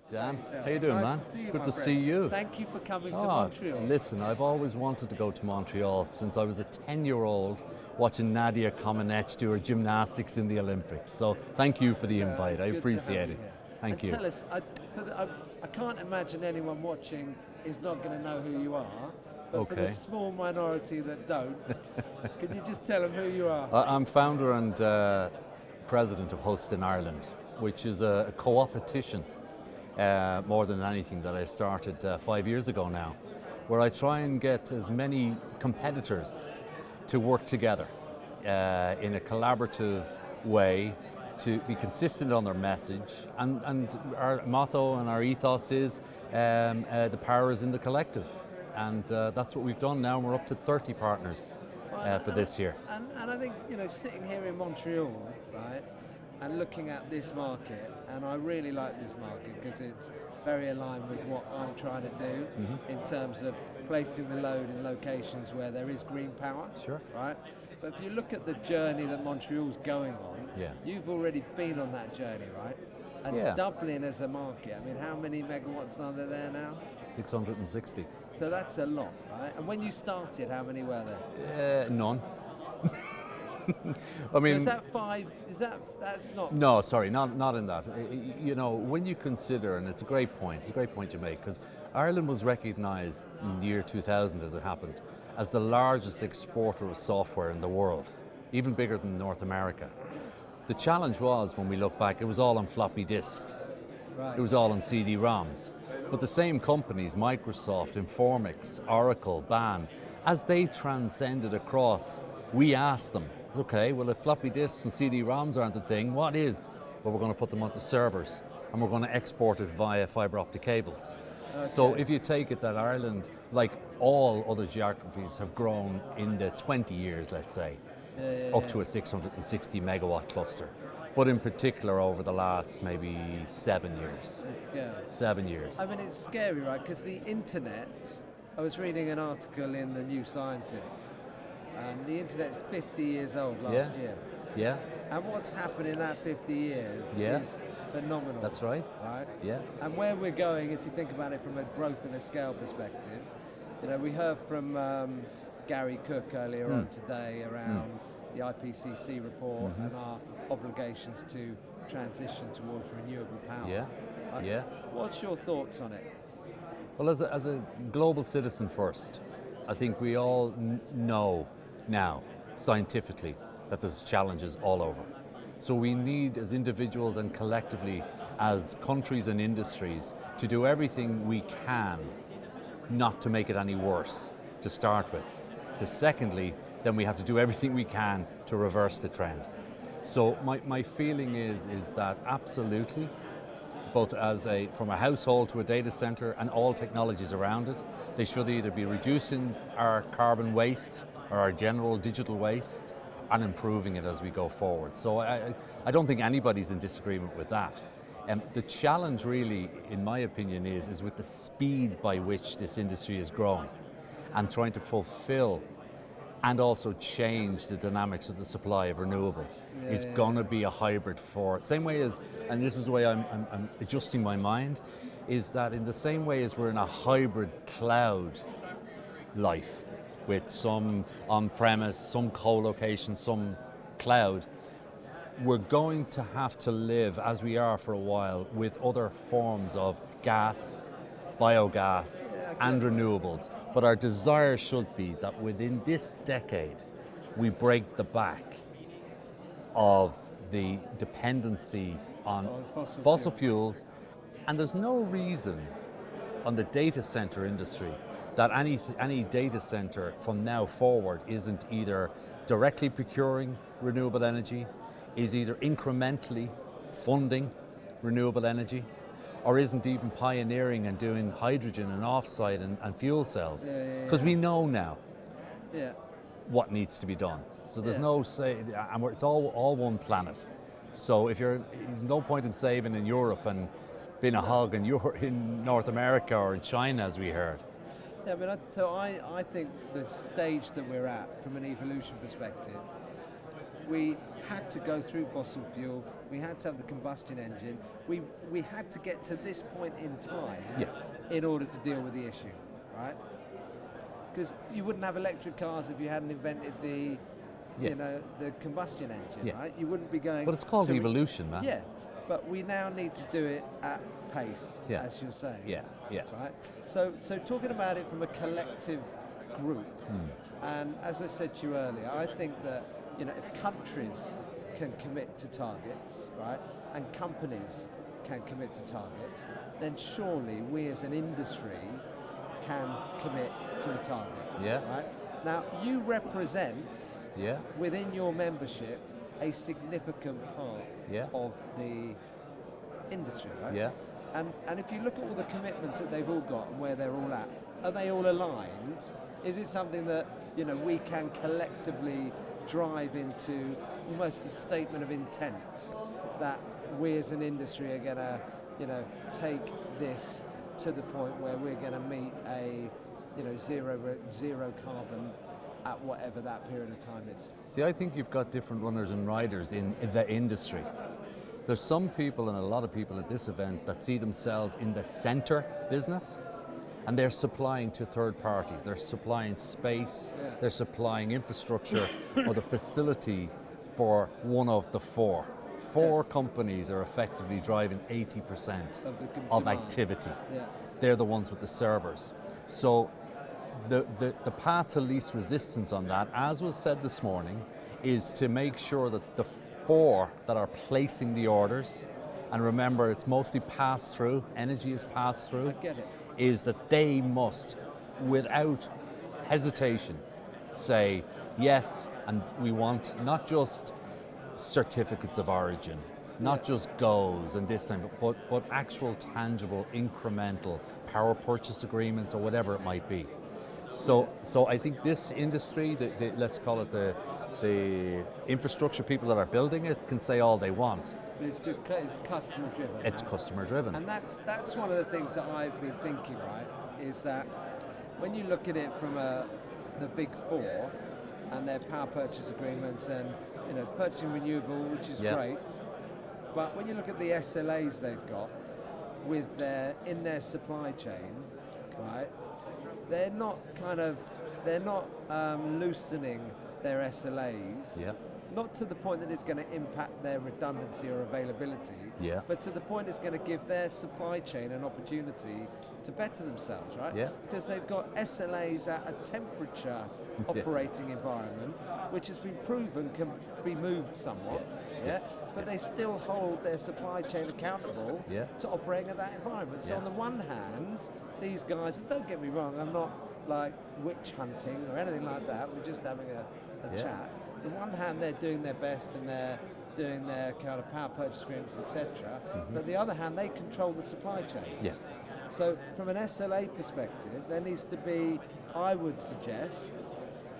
Dan, how you doing, man? Nice to see you, Good my to friend. see you. Thank you for coming to Oh, Montreal. listen, I've always wanted to go to Montreal since I was a 10-year-old watching Nadia Comaneci do her gymnastics in the Olympics. So thank you for the invite. It's I good to appreciate have you it. here. Thank And you. tell us, I can't imagine anyone watching is not going to know who you are, but for the Okay. small minority that don't, can you just tell them who you are? I'm founder and president of Host in Ireland, which is a co-opetition more than anything that I started 5 years ago now, where I try and get as many competitors to work together in a collaborative way to be consistent on their message. And our motto and our ethos is the power is in the collective. And that's what we've done now, and we're up to 30 partners for this year. And I think, sitting here in Montreal, right, and looking at this market, and I really like this market because it's very aligned with what I'm trying to do in terms of placing the load in locations where there is green power. Sure. Right? But if you look at the journey that Montreal's going on, Yeah. you've already been on that journey, right? And Yeah. Dublin as a market, I mean, how many megawatts are there now? 660. So that's a lot, right? And when you started, how many were there? None. I So mean, is that five? That's not. no, sorry, not in that. When you consider, and it's a great point you make, because Ireland was recognised in the year 2000, as it happened, as the largest exporter of software in the world, even bigger than North America. The challenge was, when we look back, it was all on floppy disks. Right. It was all on CD-ROMs. But the same companies, Microsoft, Informix, Oracle, BAN, as they transcended across, we asked them, okay, well, if floppy disks and CD-ROMs aren't the thing, what is? Well, we're going to put them onto servers, and we're going to export it via fibre optic cables. So Okay. if you take it that Ireland, like all other geographies, have grown in the 20 years, let's say, up to a 660 megawatt cluster. But in particular over the last maybe 7 years. It's scary. 7 years. I mean, it's scary, right? Because the internet, I was reading an article in the New Scientist, and the internet's 50 years old last year. Yeah, And what's happened in that 50 years Yeah. is phenomenal. that's right. Right? Yeah. And where we're going, if you think about it from a growth and a scale perspective, we heard from Garry Cook earlier on today around the IPCC report and our obligations to transition towards renewable power. Yeah, yeah. What's your thoughts on it? Well, as a global citizen first, I think we all know now, scientifically, that there's challenges all over. So we need, as individuals and collectively, as countries and industries, to do everything we can not to make it any worse, to start with. To secondly, then we have to do everything we can to reverse the trend. So my feeling is that absolutely, both from a household to a data center and all technologies around it, they should either be reducing our carbon waste or our general digital waste and improving it as we go forward. So I don't think anybody's in disagreement with that. The challenge really, in my opinion, is with the speed by which this industry is growing and trying to fulfill and also change the dynamics of the supply of renewable. Is going to be a hybrid for same way as, and this is the way I'm adjusting my mind, is that in the same way as we're in a hybrid cloud life with some on-premise, some co-location, some cloud, we're going to have to live, as we are for a while, with other forms of gas, biogas, and renewables. But our desire should be that within this decade, we break the back of the dependency on fossil fuels. And there's no reason on the data center industry that any data center from now forward isn't either directly procuring renewable energy, is either incrementally funding renewable energy, or isn't even pioneering and doing hydrogen and offsite and fuel cells. Because we know now what needs to be done. So there's no say, and it's all one planet. So there's no point in saving in Europe and being a hog in North America or in China, as we heard. Yeah, I think the stage that we're at from an evolution perspective, we had to go through fossil fuel, we had to have the combustion engine, we had to get to this point in time in order to deal with the issue, right? Because you wouldn't have electric cars if you hadn't invented the the combustion engine, right? You wouldn't be going. But it's called evolution, man. Yeah, but we now need to do it at pace, as you're saying. Yeah. Right. So talking about it from a collective group, and as I said to you earlier, I think that if countries can commit to targets, right, and companies can commit to targets, then surely we as an industry can commit to a target. Yeah. Right. Now you represent within your membership a significant part of the industry, right? Yeah. And if you look at all the commitments that they've all got and where they're all at, are they all aligned? Is it something that we can collectively drive into almost a statement of intent that we as an industry are going to take this to the point where we're going to meet a zero carbon at whatever that period of time is? See, I think you've got different runners and riders in the industry. There's some people and a lot of people at this event that see themselves in the center business, and they're supplying to third parties. They're supplying space, they're supplying infrastructure or the facility for one of the four. Four companies are effectively driving 80% of activity. They're the ones with the servers. So the path to least resistance on that, as was said this morning, is to make sure that the four that are placing the orders, and remember it's mostly passed through, energy is passed through, is that they must, without hesitation, say yes, and we want not just certificates of origin, not just goes and this time, but actual tangible incremental power purchase agreements or whatever it might be. So I think this industry, let's call it the infrastructure people that are building it, can say all they want. But it's customer driven. It's customer driven. And that's one of the things that I've been thinking, right, is that when you look at it from the big four and their power purchase agreements and purchasing renewable, which is great, but when you look at the SLAs they've got in their supply chain, right, they're not loosening their SLAs, not to the point that it's going to impact their redundancy or availability, but to the point it's going to give their supply chain an opportunity to better themselves, right? Because they've got SLAs at a temperature operating environment, which has been proven can be moved somewhat, but they still hold their supply chain accountable to operating at that environment. So on the one hand, these guys, and don't get me wrong, I'm not like witch hunting or anything like that, we're just having a chat. On the one hand, they're doing their best and they're doing their kind of power purchase agreements, etc. But on the other hand, they control the supply chain. So from an SLA perspective, there needs to be, I would suggest,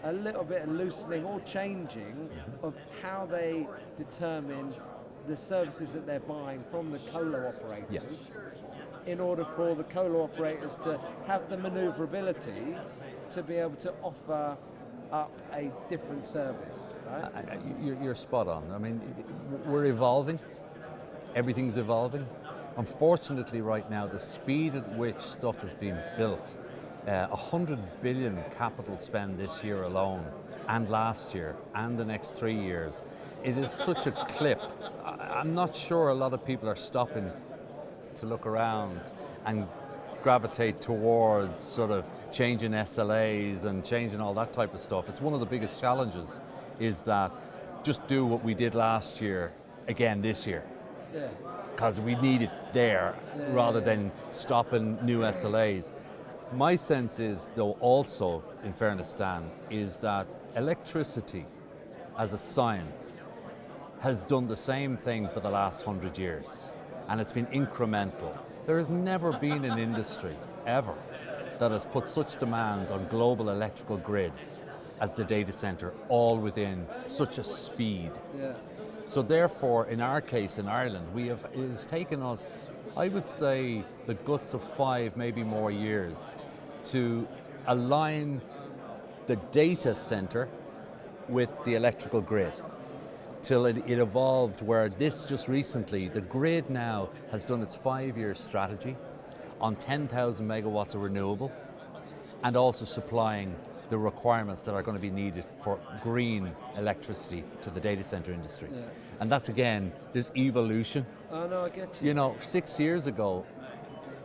a little bit of loosening or changing of how they determine the services that they're buying from the colo operators in order for the colo operators to have the maneuverability to be able to offer up a different service, right? You're spot on. I mean, we're evolving. Everything's evolving. Unfortunately, right now, the speed at which stuff is being built, 100 billion capital spend this year alone, and last year, and the next 3 years, it is such a clip. I'm not sure a lot of people are stopping to look around and gravitate towards sort of changing SLAs and changing all that type of stuff. It's one of the biggest challenges, is that just do what we did last year again this year. Because we need it there rather than stopping new SLAs. My sense is, though, also, in fairness, Dan, is that electricity as a science has done the same thing for the last 100 years, and it's been incremental. There has never been an industry, ever, that has put such demands on global electrical grids as the data center, all within such a speed. So therefore, in our case in Ireland, it has taken us, I would say, the guts of 5, maybe more years to align the data center with the electrical grid. till it evolved where this just recently, the grid now has done its 5-year strategy on 10,000 megawatts of renewable and also supplying the requirements that are going to be needed for green electricity to the data center industry. Yeah. And that's again, this evolution. Oh no, I get you. You know, 6 years ago,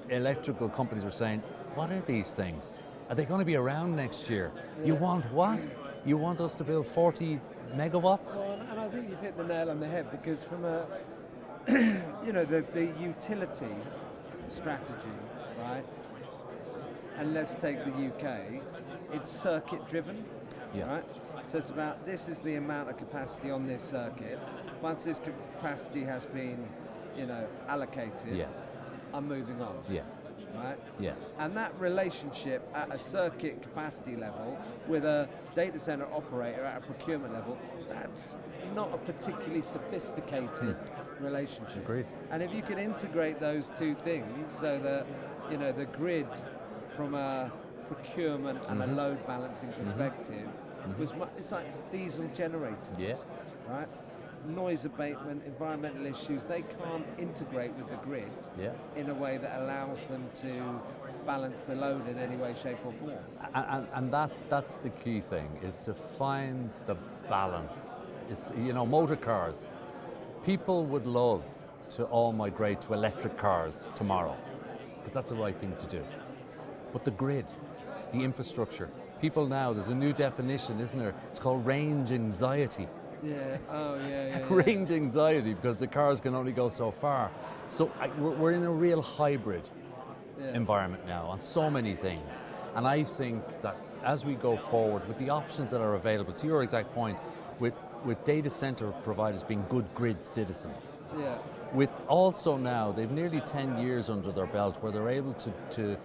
electrical companies were saying, what are these things? Are they going to be around next year? Yeah. You want what? You want us to build 40 megawatts? Well, and I think you've hit the nail on the head, because from a, you know, the utility strategy, right? And let's take the UK, it's circuit driven, Yeah. right? So it's about, this is the amount of capacity on this circuit. Once this capacity has been, you know, allocated, Yeah. I'm moving on. Yeah, Right? yeah, And that relationship at a circuit capacity level with a data center operator at a procurement level, that's not a particularly sophisticated relationship. Agreed. And if you can integrate those two things so that, you know, the grid from a procurement and a load balancing perspective was it's like diesel generators. Yeah. Right? Noise abatement, environmental issues, they can't integrate with the grid yeah. in a way that allows them to balance the load in any way, shape or form. And that's the key thing, is to find the balance. It's, you know, motor cars, people would love to all migrate to electric cars tomorrow, because that's the right thing to do. But the grid, the infrastructure, people now, there's a new definition, isn't there? It's called range anxiety. Yeah, oh yeah. Range anxiety, because the cars can only go so far. So we're in a real hybrid environment now on so many things. And I think that as we go forward with the options that are available, to your exact point, with data center providers being good grid citizens, Yeah. with also now, they've nearly 10 years under their belt where they're able to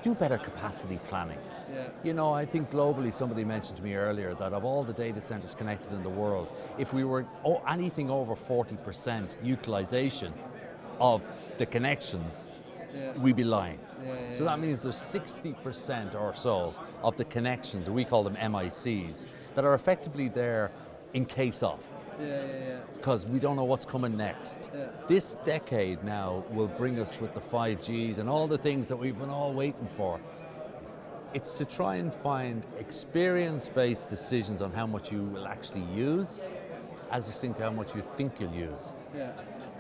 do better capacity planning. Yeah. You know, I think globally, somebody mentioned to me earlier that of all the data centers connected in the world, if we were anything over 40% utilization of the connections, we'd be lying. So that means there's 60% or so of the connections, we call them MICs, that are effectively there in case of. Because we don't know what's coming next. This decade now will bring us with the 5Gs and all the things that we've been all waiting for. It's to try and find experience-based decisions on how much you will actually use, as distinct to how much you think you'll use. Yeah.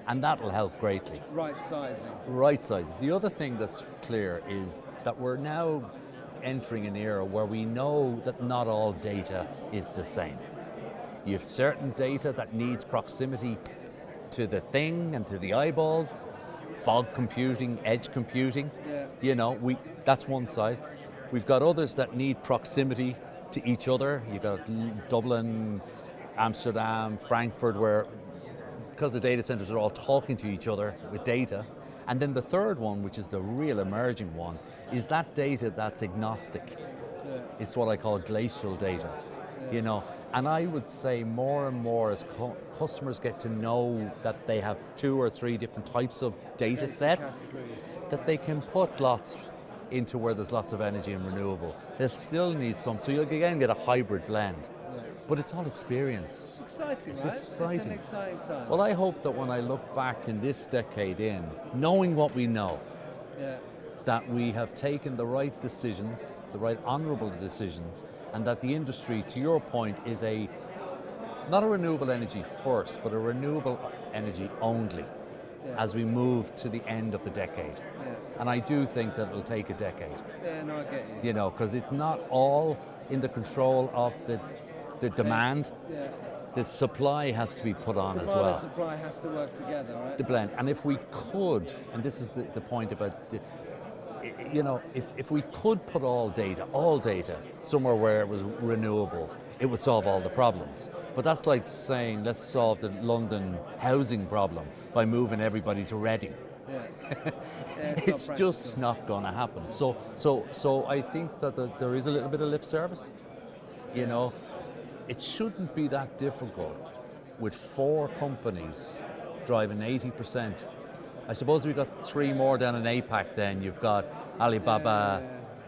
And that'll help greatly. Right sizing. Right sizing. The other thing that's clear is that we're now entering an era where we know that not all data is the same. You have certain data that needs proximity to the thing and to the eyeballs, fog computing, edge computing. Yeah. You know, that's one side. We've got others that need proximity to each other. You've got Dublin, Amsterdam, Frankfurt, where, because the data centers are all talking to each other with data. And then the third one, which is the real emerging one, is that data that's agnostic. It's what I call glacial data. You know, and I would say more and more as customers get to know that they have 2 or 3 different types of data sets, that they can put lots into where there's lots of energy and renewable. They'll still need some, so you'll again get a hybrid blend. But it's all experience. It's exciting, It's right? exciting. It's an exciting time. Well, I hope that when I look back in this decade in, knowing what we know, that we have taken the right decisions, the right honourable decisions, and that the industry, to your point, is not a renewable energy first, but a renewable energy only as we move to the end of the decade. And I do think that it'll take a decade. Yeah, no, I get you. You know, because it's not all in the control of the demand. The supply has to be put on as well. The supply has to work together, right? The blend. And if we could, and this is the point about you know, if we could put all data somewhere where it was renewable, it would solve all the problems. But that's like saying, let's solve the London housing problem by moving everybody to Reading. It's just not going to happen. So I think that there is a little bit of lip service. You know, it shouldn't be that difficult with 4 companies driving 80%. I suppose we've got 3 more down in APAC then. You've got Alibaba,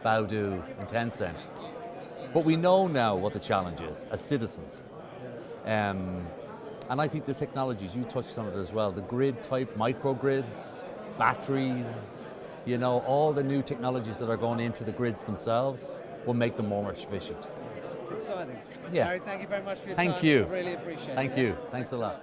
Baidu and Tencent. But we know now what the challenge is as citizens. And I think the technologies, you touched on it as well, the grid type, microgrids, batteries, you know, all the new technologies that are going into the grids themselves will make them more efficient. It's exciting. Yeah. Garry, thank you very much for your Thank time. you. Really appreciate it. Thank you. Thanks a lot.